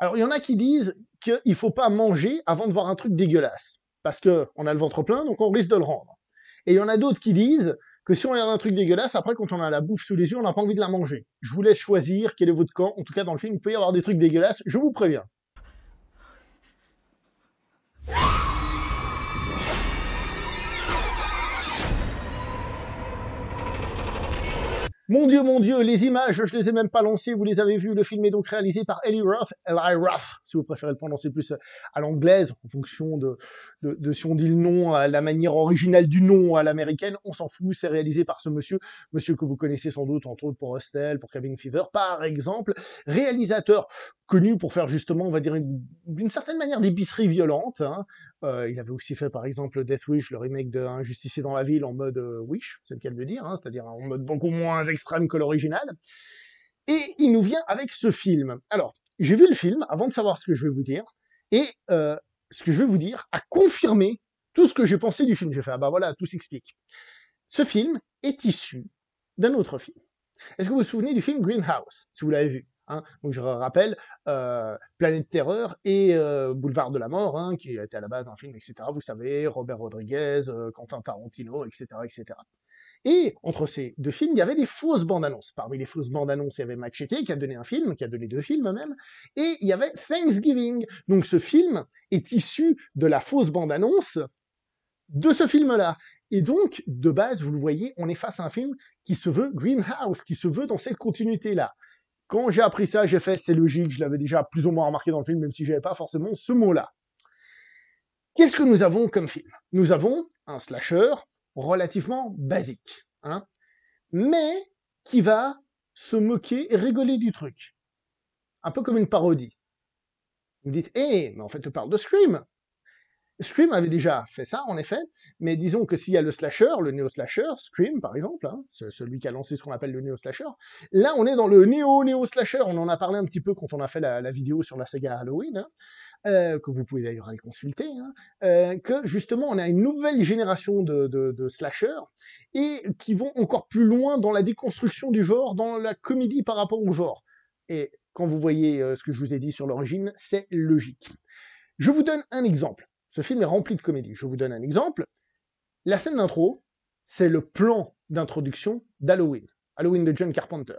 Alors, il y en a qui disent qu'il faut pas manger avant de voir un truc dégueulasse, parce que on a le ventre plein, donc on risque de le rendre. Et il y en a d'autres qui disent que si on regarde un truc dégueulasse, après, quand on a la bouffe sous les yeux, on n'a pas envie de la manger. Je vous laisse choisir quel est votre camp. En tout cas, dans le film, il peut y avoir des trucs dégueulasses, je vous préviens. Mon Dieu, les images, je les ai même pas lancées, vous les avez vues. Le film est donc réalisé par Eli Roth, si vous préférez le prononcer plus à l'anglaise, en fonction de si on dit le nom à la manière originale du nom à l'américaine, on s'en fout, c'est réalisé par ce monsieur que vous connaissez sans doute, entre autres pour Hostel, pour Cabin Fever, par exemple, réalisateur connu pour faire justement, on va dire, d'une certaine manière, d'épicerie violente, hein. Il avait aussi fait, par exemple, Death Wish, le remake de Un justicier dans la ville en mode Wish, c'est le cas de le dire, hein, c'est-à-dire en mode beaucoup moins extrême que l'original. Et il nous vient avec ce film. Alors, j'ai vu le film avant de savoir ce que je vais vous dire, et ce que je vais vous dire a confirmé tout ce que j'ai pensé du film. J'ai fait, ah bah voilà, tout s'explique. Ce film est issu d'un autre film. Est-ce que vous vous souvenez du film Greenhouse, si vous l'avez vu, hein? Donc je rappelle, Planète Terreur et Boulevard de la Mort, hein, qui était à la base un film, etc. Vous savez, Robert Rodriguez, Quentin Tarantino, etc., etc. Et entre ces deux films, il y avait des fausses bandes annonces. Parmi les fausses bandes annonces, il y avait Machete qui a donné un film, qui a donné deux films même, et il y avait Thanksgiving. Donc ce film est issu de la fausse bande annonce de ce film-là. Et donc, de base, vous le voyez, on est face à un film qui se veut Greenhouse, qui se veut dans cette continuité-là. Quand j'ai appris ça, j'ai fait, c'est logique, je l'avais déjà plus ou moins remarqué dans le film, même si j'avais pas forcément ce mot-là. Qu'est-ce que nous avons comme film? Nous avons un slasher relativement basique, hein, mais qui va se moquer et rigoler du truc. Un peu comme une parodie. Vous me dites, mais en fait, tu parles de Scream. Scream avait déjà fait ça, en effet, mais disons que s'il y a le slasher, le néo-slasher, Scream par exemple, hein, c'est celui qui a lancé ce qu'on appelle le néo-slasher, là on est dans le néo-slasher, on en a parlé un petit peu quand on a fait la vidéo sur la saga Halloween, hein, que vous pouvez d'ailleurs aller consulter, hein, que justement on a une nouvelle génération de slashers, et qui vont encore plus loin dans la déconstruction du genre, dans la comédie par rapport au genre. Et quand vous voyez ce que je vous ai dit sur l'origine, c'est logique. Je vous donne un exemple. Ce film est rempli de comédie. Je vous donne un exemple. La scène d'intro, c'est le plan d'introduction d'Halloween. Halloween de John Carpenter.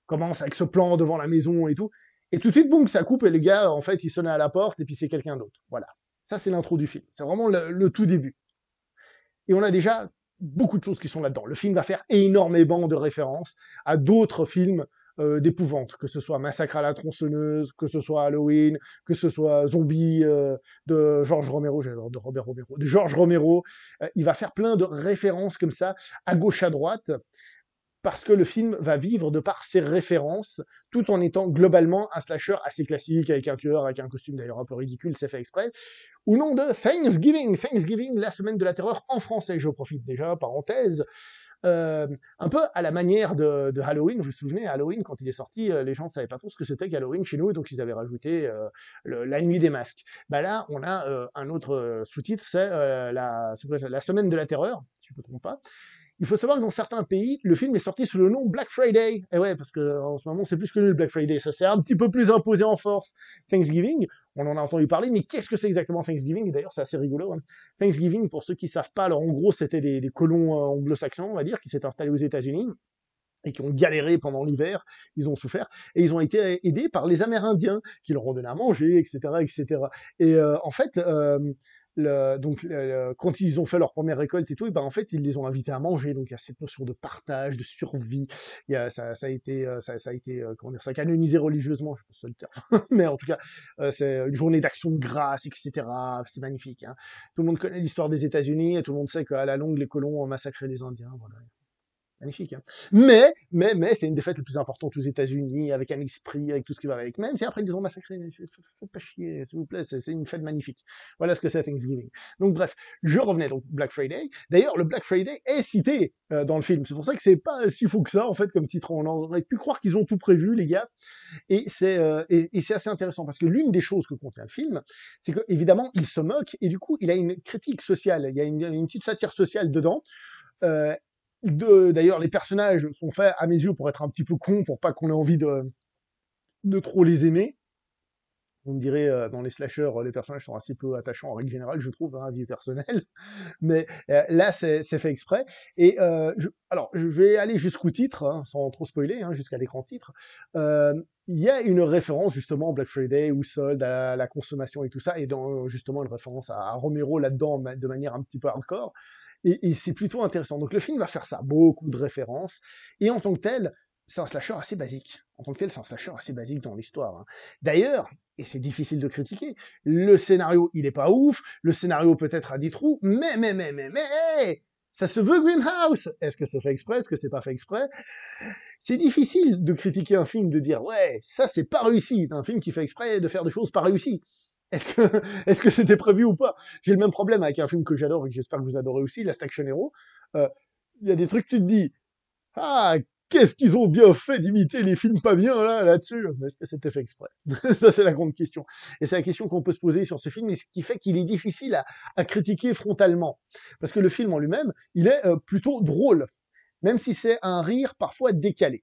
Commence avec ce plan devant la maison et tout. Et tout de suite, boum, ça coupe et le gars, en fait, il sonne à la porte et puis c'est quelqu'un d'autre. Voilà. Ça, c'est l'intro du film. C'est vraiment le tout début. Et on a déjà beaucoup de choses qui sont là-dedans. Le film va faire énormément de références à d'autres films d'épouvante, que ce soit Massacre à la tronçonneuse, que ce soit Halloween, que ce soit Zombie de George Romero, j'adore de Robert Romero, de George Romero. Il va faire plein de références comme ça, à gauche, à droite, parce que le film va vivre de par ses références, tout en étant globalement un slasher assez classique, avec un tueur, avec un costume d'ailleurs un peu ridicule, c'est fait exprès, au nom de Thanksgiving, la semaine de la terreur en français, je profite déjà, parenthèse, un peu à la manière de Halloween, vous vous souvenez, Halloween, quand il est sorti, les gens ne savaient pas trop ce que c'était qu'Halloween chez nous, donc ils avaient rajouté la nuit des masques. Bah là, on a un autre sous-titre, c'est la semaine de la terreur, si je ne me trompe pas. Il faut savoir que dans certains pays, le film est sorti sous le nom Black Friday. Et ouais, parce que en ce moment, c'est plus connu le Black Friday. Ça s'est un petit peu plus imposé en force. Thanksgiving, on en a entendu parler, mais qu'est-ce que c'est exactement Thanksgiving? Et d'ailleurs, c'est assez rigolo, hein. Thanksgiving, pour ceux qui savent pas, alors en gros, c'était des colons anglo-saxons, on va dire, qui s'étaient installés aux États-Unis et qui ont galéré pendant l'hiver, ils ont souffert, et ils ont été aidés par les Amérindiens, qui leur ont donné à manger, etc., etc. Et en fait, quand ils ont fait leur première récolte et tout, et ben en fait ils les ont invités à manger. Donc il y a cette notion de partage, de survie. Ça a été, comment dire, ça a canonisé religieusement, je pense que c'est le terme. Mais en tout cas, c'est une journée d'action de grâce, etc. C'est magnifique, hein. Tout le monde connaît l'histoire des États-Unis et tout le monde sait qu'à la longue les colons ont massacré les Indiens. Voilà. Magnifique, hein. Mais, c'est une défaite la plus importante aux États-Unis, avec un esprit, avec tout ce qui va avec. Même si après ils les ont massacrés, mais faites pas chier, s'il vous plaît, c'est une fête magnifique. Voilà ce que c'est Thanksgiving. Donc bref, je revenais donc Black Friday. D'ailleurs, le Black Friday est cité dans le film. C'est pour ça que c'est pas si fou que ça, en fait, comme titre. On aurait pu croire qu'ils ont tout prévu, les gars. Et c'est assez intéressant parce que l'une des choses que contient le film, c'est que évidemment il se moque et du coup il a une critique sociale. Il y a une petite satire sociale dedans. Euh, D'ailleurs, les personnages sont faits, à mes yeux, pour être un petit peu cons, pour pas qu'on ait envie de trop les aimer. Vous me direz, dans les slashers, les personnages sont assez peu attachants en règle générale, je trouve, hein, vie personnelle. Mais là, c'est fait exprès. Et alors, je vais aller jusqu'au titre, hein, sans trop spoiler, hein, jusqu'à l'écran titre. Il y a une référence justement au Black Friday, ou solde, à la consommation et tout ça, et dans justement une référence à Romero là-dedans de manière un petit peu hardcore. Et c'est plutôt intéressant. Donc le film va faire ça, beaucoup de références. Et en tant que tel, c'est un slasher assez basique. En tant que tel, c'est un slasher assez basique dans l'histoire, hein. D'ailleurs, et c'est difficile de critiquer, le scénario, il est pas ouf, le scénario peut-être a des trous, mais, ça se veut Greenhouse. Est-ce que c'est fait exprès, est-ce que c'est pas fait exprès? C'est difficile de critiquer un film, de dire, ouais, ça c'est pas réussi, un film qui fait exprès de faire des choses pas réussies. Est-ce que est-ce que c'était prévu ou pas? J'ai le même problème avec un film que j'adore et que j'espère que vous adorez aussi, Last Action Hero. Il y a des trucs, tu te dis, ah, qu'est-ce qu'ils ont bien fait d'imiter les films pas bien là-dessus. Mais est-ce que c'était fait exprès? Ça, c'est la grande question. Et c'est la question qu'on peut se poser sur ce film, et ce qui fait qu'il est difficile à critiquer frontalement. Parce que le film en lui-même, il est plutôt drôle, même si c'est un rire parfois décalé.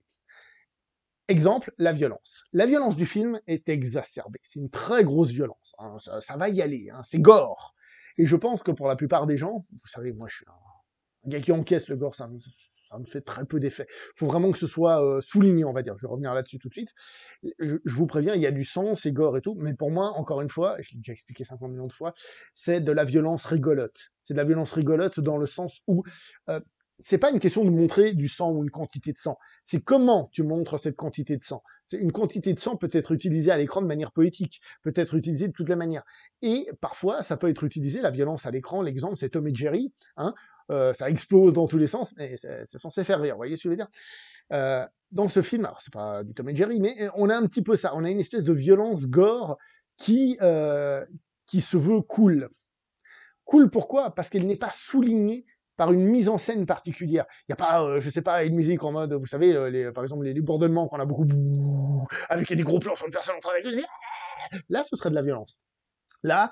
Exemple, la violence. La violence du film est exacerbée. C'est une très grosse violence, hein. Ça va y aller, hein. C'est gore. Et je pense que pour la plupart des gens, vous savez, moi je suis un gars qui encaisse le gore, ça me fait très peu d'effet. Il faut vraiment que ce soit souligné, on va dire. Je vais revenir là-dessus tout de suite. Je vous préviens, il y a du sang, c'est gore et tout, mais pour moi, encore une fois, et je l'ai déjà expliqué 50 millions de fois, c'est de la violence rigolote. C'est de la violence rigolote dans le sens où euh, c'est pas une question de montrer du sang ou une quantité de sang, c'est comment tu montres cette quantité de sang. C'est une quantité de sang peut être utilisée à l'écran de manière poétique, peut être utilisée de toutes les manières. Et parfois, ça peut être utilisé, la violence à l'écran, l'exemple, c'est Tom et Jerry, hein, ça explose dans tous les sens, mais c'est censé faire rire, vous voyez ce que je veux dire? Dans ce film, alors c'est pas du Tom et Jerry, mais on a un petit peu ça, on a une espèce de violence gore qui, qui se veut cool. Cool pourquoi? Parce qu'elle n'est pas soulignée par une mise en scène particulière. Il n'y a pas, je sais pas, une musique en mode, vous savez, par exemple, les bourdonnements qu'on a beaucoup, avec des gros plans sur une personne en train de gueuler. Là, ce serait de la violence. Là,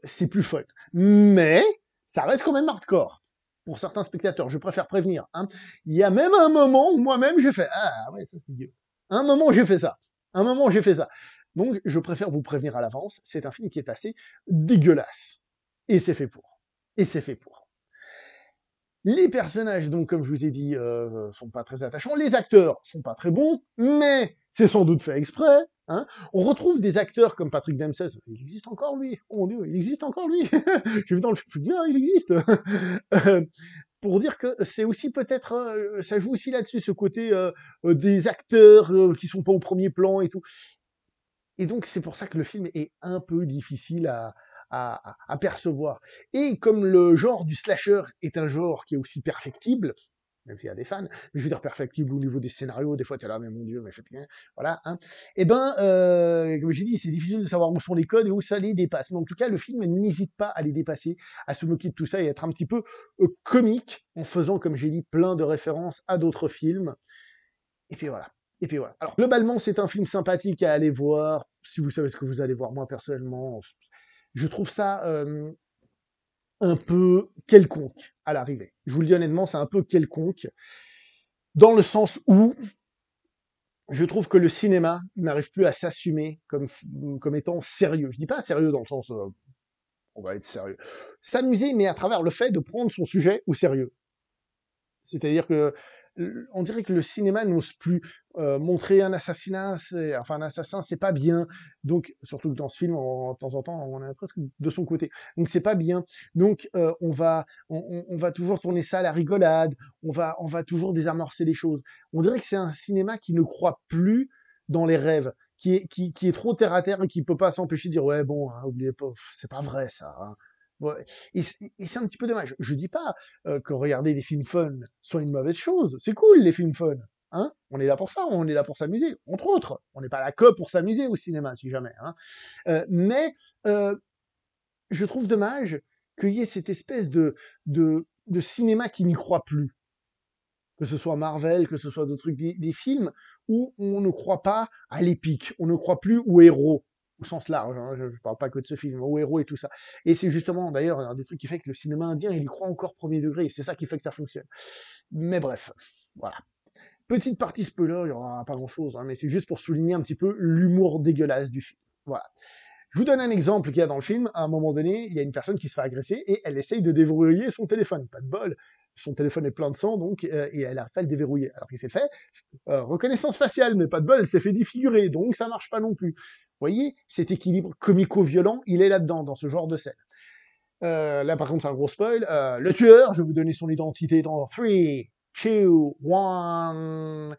c'est plus fun. Mais, ça reste quand même hardcore. Pour certains spectateurs, je préfère prévenir, hein. Il y a même un moment où moi-même j'ai fait, ah ouais, ça c'est dégueu. Un moment j'ai fait ça. Un moment j'ai fait ça. Donc, je préfère vous prévenir à l'avance, c'est un film qui est assez dégueulasse. Et c'est fait pour. Et c'est fait pour. Les personnages, donc, comme je vous ai dit, sont pas très attachants. Les acteurs sont pas très bons, mais c'est sans doute fait exprès, hein. On retrouve des acteurs comme Patrick Dempsey. Il existe encore, lui. Oh mon Dieu, il existe encore, lui. J'ai vu dans le film, je me dis, ah, il existe. Pour dire que c'est aussi peut-être, ça joue aussi là-dessus, ce côté des acteurs qui sont pas au premier plan et tout. Et donc, c'est pour ça que le film est un peu difficile à percevoir. Et comme le genre du slasher est un genre qui est aussi perfectible, même s'il y a des fans, mais je veux dire perfectible au niveau des scénarios, des fois t'es là, mais mon Dieu, mais faites rien, voilà, hein. Et ben, comme j'ai dit, c'est difficile de savoir où sont les codes et où ça les dépasse. Mais en tout cas, le film n'hésite pas à les dépasser, à se moquer de tout ça et être un petit peu comique, en faisant, comme j'ai dit, plein de références à d'autres films. Et puis voilà. Et puis voilà. Alors, globalement, c'est un film sympathique à aller voir. Si vous savez ce que vous allez voir, moi, personnellement, je trouve ça un peu quelconque à l'arrivée. Je vous le dis honnêtement, c'est un peu quelconque, dans le sens où je trouve que le cinéma n'arrive plus à s'assumer comme étant sérieux. Je dis pas sérieux dans le sens, on va être sérieux. S'amuser, mais à travers le fait de prendre son sujet au sérieux. C'est-à-dire que on dirait que le cinéma n'ose plus montrer un assassinat, enfin un assassin, c'est pas bien. Donc surtout que dans ce film, de temps en temps, on est presque de son côté. Donc c'est pas bien. Donc on va toujours tourner ça à la rigolade. On va toujours désamorcer les choses. On dirait que c'est un cinéma qui ne croit plus dans les rêves, qui est trop terre à terre et qui peut pas s'empêcher de dire ouais bon, hein, oubliez pas, c'est pas vrai ça, hein. Ouais. Et c'est un petit peu dommage. Je dis pas que regarder des films fun soit une mauvaise chose. C'est cool les films fun, hein. On est là pour ça, on est là pour s'amuser, entre autres. On n'est pas là que pour s'amuser au cinéma, si jamais, hein. Mais je trouve dommage qu'il y ait cette espèce de cinéma qui n'y croit plus. Que ce soit Marvel, que ce soit d'autres trucs, des films où on ne croit pas à l'épique, on ne croit plus aux héros, au sens large, hein, je parle pas que de ce film, aux héros et tout ça. Et c'est justement, d'ailleurs, un des trucs qui fait que le cinéma indien, il y croit encore premier degré, et c'est ça qui fait que ça fonctionne. Mais bref, voilà. Petite partie spoiler, il y aura pas grand chose, hein, mais c'est juste pour souligner un petit peu l'humour dégueulasse du film. Voilà. Je vous donne un exemple qu'il y a dans le film. À un moment donné, il y a une personne qui se fait agresser et elle essaye de déverrouiller son téléphone. Pas de bol. Son téléphone est plein de sang, donc, et elle n'arrive pas à le déverrouiller. Alors qu'il s'est fait reconnaissance faciale, mais pas de bol, elle s'est fait défigurer, donc ça marche pas non plus. Vous voyez, cet équilibre comico-violent, il est là-dedans, dans ce genre de scène. Là, par contre, c'est un gros spoil. Le tueur, je vais vous donner son identité dans 3, 2, 1.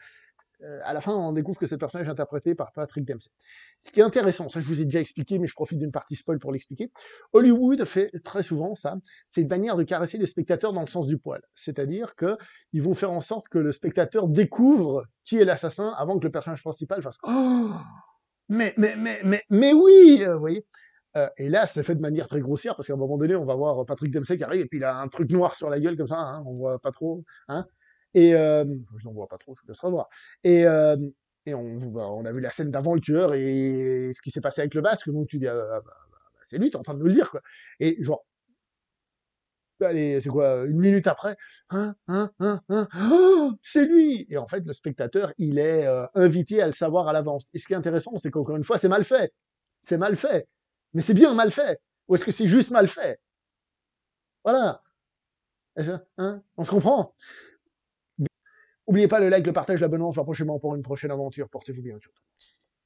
À la fin, on découvre que c'est le personnage interprété par Patrick Dempsey. Ce qui est intéressant, ça je vous ai déjà expliqué, mais je profite d'une partie spoil pour l'expliquer. Hollywood fait très souvent ça, c'est une manière de caresser les spectateurs dans le sens du poil. C'est-à-dire que ils vont faire en sorte que le spectateur découvre qui est l'assassin avant que le personnage principal fasse «Oh, mais oui!» vous voyez. Et là, c'est fait de manière très grossière, parce qu'à un moment donné, on va voir Patrick Dempsey qui arrive, et puis il a un truc noir sur la gueule, comme ça, hein, on voit pas trop, hein. Et je n'en vois pas trop, je vous laisserai voir. Et, euh, et on a vu la scène d'avant le tueur et ce qui s'est passé avec le basque, donc tu dis, c'est lui, t'es en train de nous le dire, quoi. Et genre, allez, c'est quoi, une minute après, oh, c'est lui! Et en fait, le spectateur, il est invité à le savoir à l'avance. Et ce qui est intéressant, c'est qu'encore une fois, c'est mal fait. C'est mal fait. Mais c'est bien mal fait. Ou est-ce que c'est juste mal fait? Voilà. Hein, on se comprend. N'oubliez pas le like, le partage, l'abonnement. On se voit prochainement pour une prochaine aventure. Portez-vous bien. Ciao.